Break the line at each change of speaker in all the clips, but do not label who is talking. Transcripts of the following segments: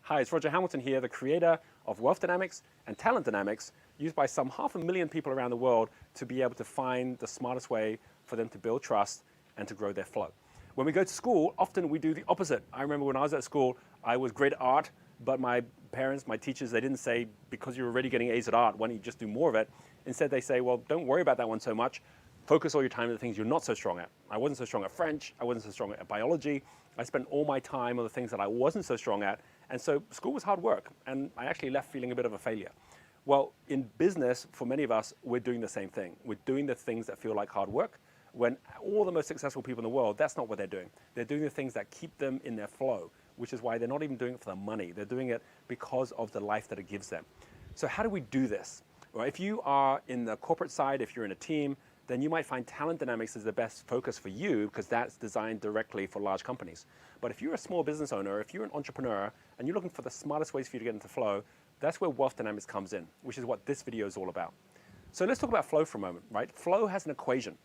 Hi, it's Roger Hamilton here, the creator of Wealth Dynamics and Talent Dynamics, used by some 500,000 people around the world to be able to find the smartest way for them to build trust and to grow their flow. When we go to school, often we do the opposite. I remember when I was at school, I was great at art, but my parents, my teachers, they didn't say, because you're already getting A's at art, why don't you just do more of it? Instead, they say, well, don't worry about that one so much. Focus all your time on the things you're not so strong at. I wasn't so strong at French. I wasn't so strong at biology. I spent all my time on the things that I wasn't so strong at. And so school was hard work. And I actually left feeling a bit of a failure. Well, in business, for many of us, we're doing the same thing. We're doing the things that feel like hard work, when all the most successful people in the world, that's not what they're doing. They're doing the things that keep them in their flow, which is why they're not even doing it for the money. They're doing it because of the life that it gives them. So how do we do this? Well, if you are in the corporate side, if you're in a team, then you might find Talent Dynamics is the best focus for you because that's designed directly for large companies. But if you're a small business owner, if you're an entrepreneur, and you're looking for the smartest ways for you to get into flow, that's where Wealth Dynamics comes in, which is what this video is all about. So let's talk about flow for a moment, right? Flow has an equation.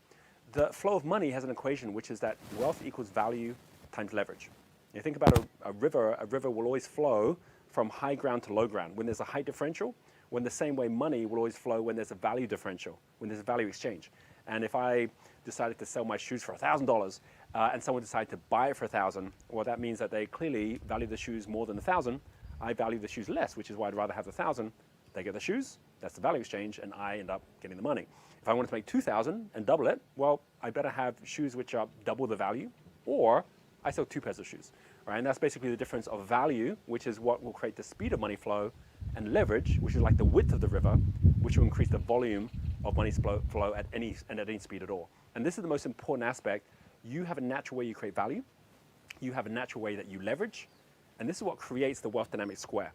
The flow of money has an equation, which is that wealth equals value times leverage. You think about a river will always flow from high ground to low ground. When there's a height differential, when the same way money will always flow when there's a value differential, when there's a value exchange. And if I decided to sell my shoes for $1,000 and someone decided to buy it for $1,000, well, that means that they clearly value the shoes more than $1,000. I value the shoes less, which is why I'd rather have the $1,000. They get the shoes, that's the value exchange, and I end up getting the money. If I wanted to make $2,000 and double it, well, I better have shoes which are double the value, or I sell 2 pairs of shoes, right? And that's basically the difference of value, which is what will create the speed of money flow, and leverage, which is like the width of the river, which will increase the volume of money flow at any speed at all. And this is the most important aspect. You have a natural way you create value. You have a natural way that you leverage. And this is what creates the Wealth Dynamics square,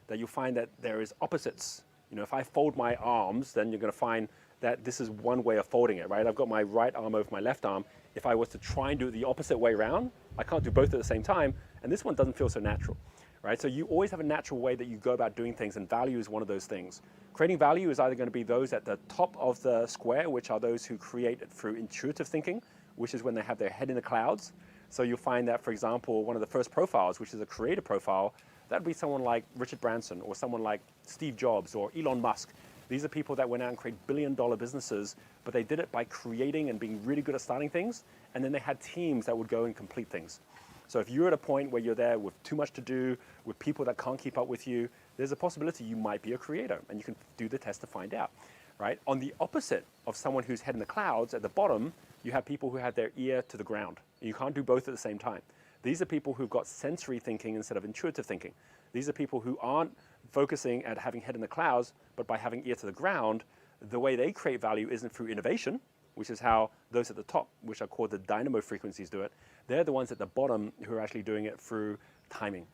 that you'll find that there is opposites. You know, if I fold my arms, then you're going to find that this is one way of folding it, right? I've got my right arm over my left arm. If I was to try and do it the opposite way around, I can't do both at the same time. And this one doesn't feel so natural, right? So you always have a natural way that you go about doing things, and value is one of those things. Creating value is either going to be those at the top of the square, which are those who create it through intuitive thinking, which is when they have their head in the clouds. So you'll find that, for example, one of the first profiles, which is a creator profile, that'd be someone like Richard Branson or someone like Steve Jobs or Elon Musk. These are people that went out and created billion-dollar businesses, but they did it by creating and being really good at starting things, and then they had teams that would go and complete things. So if you're at a point where you're there with too much to do, with people that can't keep up with you, there's a possibility you might be a creator, and you can do the test to find out, right? On the opposite of someone who's head in the clouds, at the bottom, you have people who have their ear to the ground. You can't do both at the same time. These are people who've got sensory thinking instead of intuitive thinking. These are people who aren't focusing at having head in the clouds, but by having ear to the ground. The way they create value isn't through innovation, which is how those at the top, which are called the dynamo frequencies, do it. They're the ones at the bottom who are actually doing it through timing.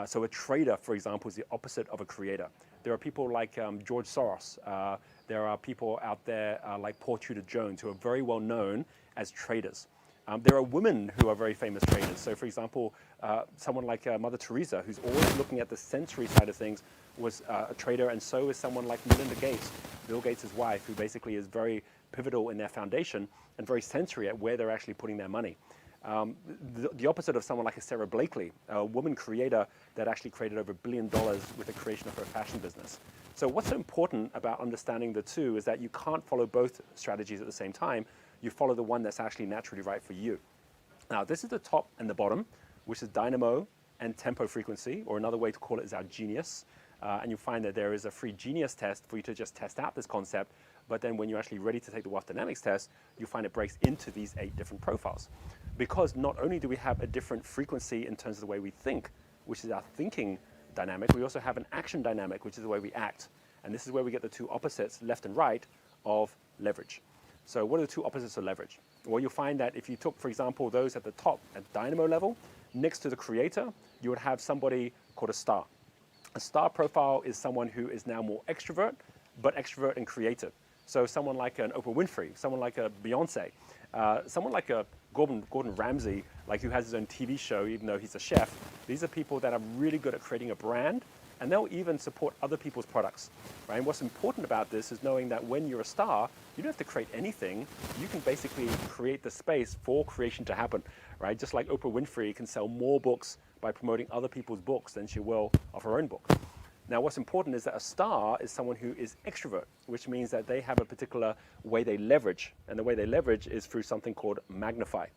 So a trader, for example, is the opposite of a creator. There are people like George Soros. There are people out there like Paul Tudor Jones who are very well known as traders. There are women who are very famous traders. So for example, someone like Mother Teresa, who's always looking at the sensory side of things, was a trader, and so is someone like Melinda Gates, Bill Gates' wife, who basically is very pivotal in their foundation and very sensory at where they're actually putting their money. The opposite of someone like a Sarah Blakely, a woman creator that actually created over $1 billion with the creation of her fashion business. So what's so important about understanding the two is that you can't follow both strategies at the same time. You follow the one that's actually naturally right for you. Now, this is the top and the bottom, which is dynamo and tempo frequency, or another way to call it is our genius. And you'll find that there is a free genius test for you to just test out this concept. But then when you're actually ready to take the Wealth Dynamics test, you find it breaks into these 8 different profiles. Because not only do we have a different frequency in terms of the way we think, which is our thinking dynamic, we also have an action dynamic, which is the way we act. And this is where we get the 2 opposites, left and right, of leverage. So what are the 2 opposites of leverage? Well, you'll find that if you took, for example, those at the top, at dynamo level, next to the creator, you would have somebody called a star. A star profile is someone who is now more extrovert, but extrovert and creative. So someone like an Oprah Winfrey, someone like a Beyonce, someone like a Gordon Ramsay, like who has his own TV show, even though he's a chef. These are people that are really good at creating a brand, and they'll even support other people's products, right? And what's important about this is knowing that when you're a star, you don't have to create anything. You can basically create the space for creation to happen, right? Just like Oprah Winfrey can sell more books by promoting other people's books than she will of her own book. Now, what's important is that a star is someone who is extrovert, which means that they have a particular way they leverage, and the way they leverage is through something called magnify.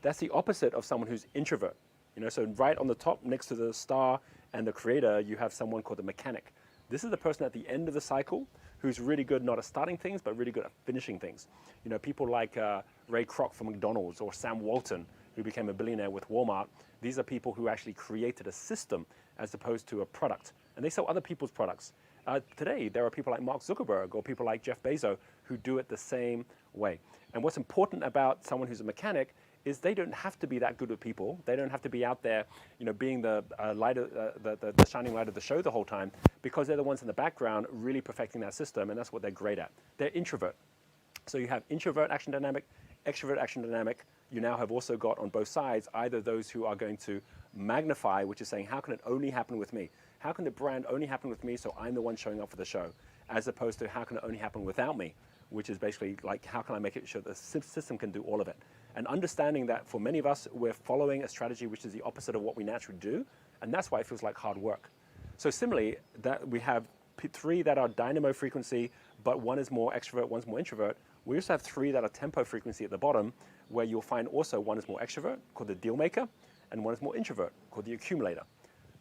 That's the opposite of someone who's introvert. So right on the top next to the star and the creator, you have someone called the mechanic. This is the person at the end of the cycle who's really good not at starting things, but really good at finishing things. People like Ray Kroc from McDonald's, or Sam Walton, who became a billionaire with Walmart. These are people who actually created a system as opposed to a product. And they sell other people's products. Today, there are people like Mark Zuckerberg or people like Jeff Bezos who do it the same way. And what's important about someone who's a mechanic is they don't have to be that good with people. They don't have to be out there, being the shining light of the show the whole time, because they're the ones in the background really perfecting that system, and that's what they're great at. They're introvert. So you have introvert action dynamic, extrovert action dynamic. You now have also got on both sides either those who are going to magnify, which is saying, how can it only happen with me? How can the brand only happen with me so I'm the one showing up for the show? As opposed to how can it only happen without me? Which is basically like, how can I make it sure the system can do all of it? And understanding that for many of us, we're following a strategy which is the opposite of what we naturally do, and that's why it feels like hard work. So similarly, that we have three that are dynamo frequency, but one is more extrovert, one's more introvert. We also have three that are tempo frequency at the bottom, where you'll find also one is more extrovert, called the deal maker, and one is more introvert, called the accumulator.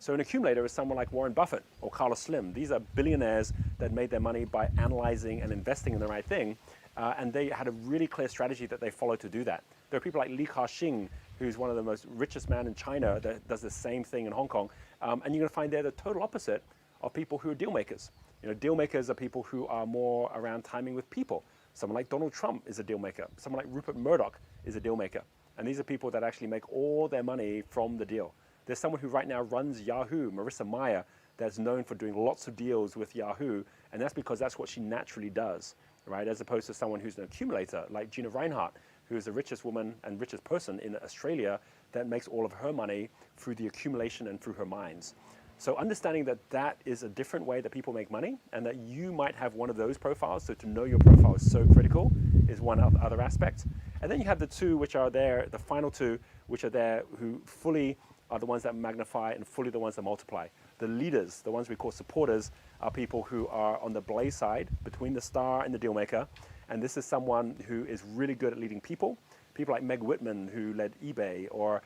So an accumulator is someone like Warren Buffett or Carlos Slim. These are billionaires that made their money by analyzing and investing in the right thing, and they had a really clear strategy that they followed to do that. There are people like Li Ka-shing, who's one of the most richest men in China that does the same thing in Hong Kong, and you're going to find they're the total opposite of people who are deal makers. Deal makers are people who are more around timing with people. Someone like Donald Trump is a deal maker. Someone like Rupert Murdoch is a deal maker. And these are people that actually make all their money from the deal. There's someone who right now runs Yahoo, Marissa Mayer, that's known for doing lots of deals with Yahoo, and that's because that's what she naturally does, right? As opposed to someone who's an accumulator, like Gina Reinhardt, who is the richest woman and richest person in Australia that makes all of her money through the accumulation and through her mines. So understanding that that is a different way that people make money, and that you might have one of those profiles, so to know your profile is so critical, is one other aspect. And then you have the two which are there, the final two, which are there, who fully are the ones that magnify and fully the ones that multiply. The leaders, the ones we call supporters, are people who are on the blaze side, between the star and the deal maker. And this is someone who is really good at leading people. People like Meg Whitman, who led eBay, or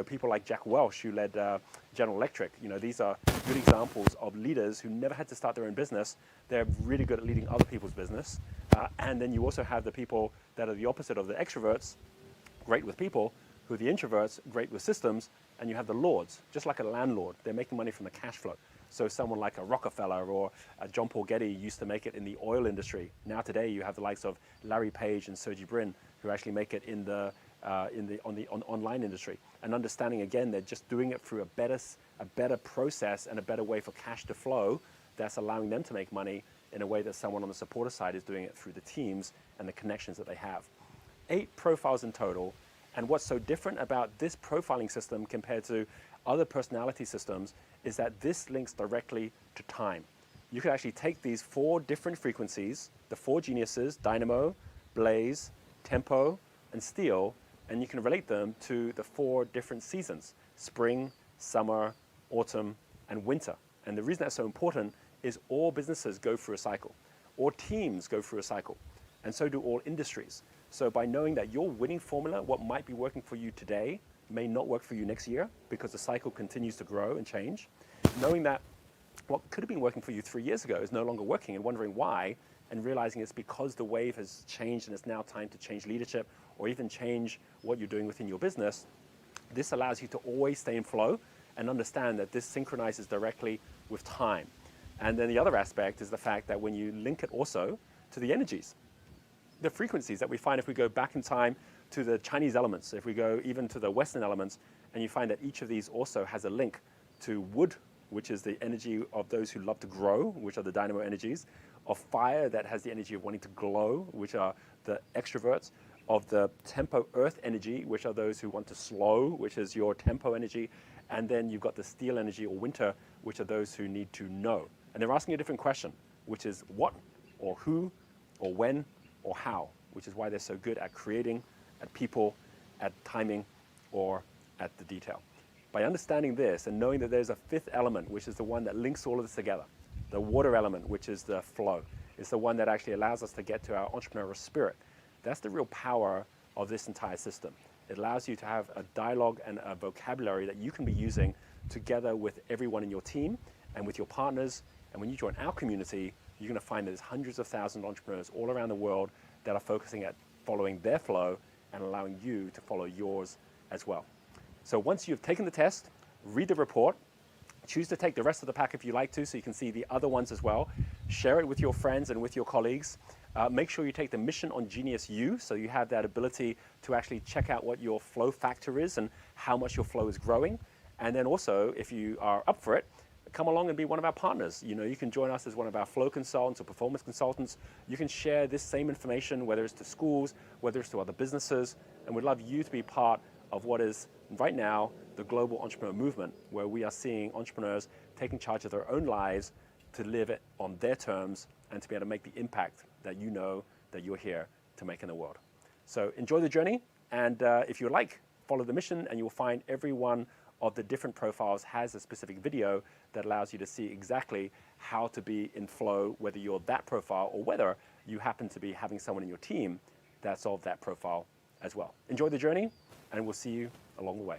people like Jack Welch, who led General Electric. These are good examples of leaders who never had to start their own business. They're really good at leading other people's business. And then you also have the people that are the opposite of the extroverts, great with people, who are the introverts, great with systems, and you have the lords, just like a landlord. They're making money from the cash flow. So someone like a Rockefeller or John Paul Getty used to make it in the oil industry. Now today you have the likes of Larry Page and Sergey Brin, who actually make it in the online industry. And understanding, again, they're just doing it through a better process and a better way for cash to flow that's allowing them to make money in a way that someone on the supporter side is doing it through the teams and the connections that they have. 8 profiles in total. And what's so different about this profiling system compared to other personality systems is that this links directly to time. You can actually take these 4 different frequencies, the 4 geniuses, dynamo, blaze, tempo, and steel, and you can relate them to the 4 different seasons: spring, summer, autumn, and winter. And the reason that's so important is all businesses go through a cycle, all teams go through a cycle, and so do all industries. So by knowing that your winning formula, what might be working for you today, may not work for you next year because the cycle continues to grow and change. Knowing that what could have been working for you 3 years ago is no longer working and wondering why, and realizing it's because the wave has changed and it's now time to change leadership or even change what you're doing within your business. This allows you to always stay in flow and understand that this synchronizes directly with time. And then the other aspect is the fact that when you link it also to the energies, the frequencies that we find if we go back in time to the Chinese elements, if we go even to the Western elements, and you find that each of these also has a link to wood, which is the energy of those who love to grow, which are the dynamo energies, of fire that has the energy of wanting to glow, which are the extroverts, of the tempo earth energy, which are those who want to slow, which is your tempo energy. And then you've got the steel energy or winter, which are those who need to know. And they're asking a different question, which is what or who or when or how, which is why they're so good at creating, at people, at timing, or at the detail. By understanding this and knowing that there's a fifth element, which is the one that links all of this together, the water element, which is the flow, is the one that actually allows us to get to our entrepreneurial spirit. That's the real power of this entire system. It allows you to have a dialogue and a vocabulary that you can be using together with everyone in your team and with your partners. And when you join our community, you're going to find there's hundreds of thousands of entrepreneurs all around the world that are focusing at following their flow and allowing you to follow yours as well. So once you've taken the test, read the report, choose to take the rest of the pack if you like to, so you can see the other ones as well. Share it with your friends and with your colleagues. Make sure you take the mission on Genius U, so you have that ability to actually check out what your flow factor is and how much your flow is growing. And then also, if you are up for it, come along and be one of our partners. You know, you can join us as one of our flow consultants or performance consultants. You can share this same information, whether it's to schools, whether it's to other businesses, and we'd love you to be part of what is right now the global entrepreneur movement, where we are seeing entrepreneurs taking charge of their own lives to live it on their terms and to be able to make the impact that you know that you're here to make in the world. So enjoy the journey, and if you like, follow the mission, and you'll find every one of the different profiles has a specific video that allows you to see exactly how to be in flow, whether you're that profile or whether you happen to be having someone in your team that's of that profile as well. Enjoy the journey, and we'll see you along the way.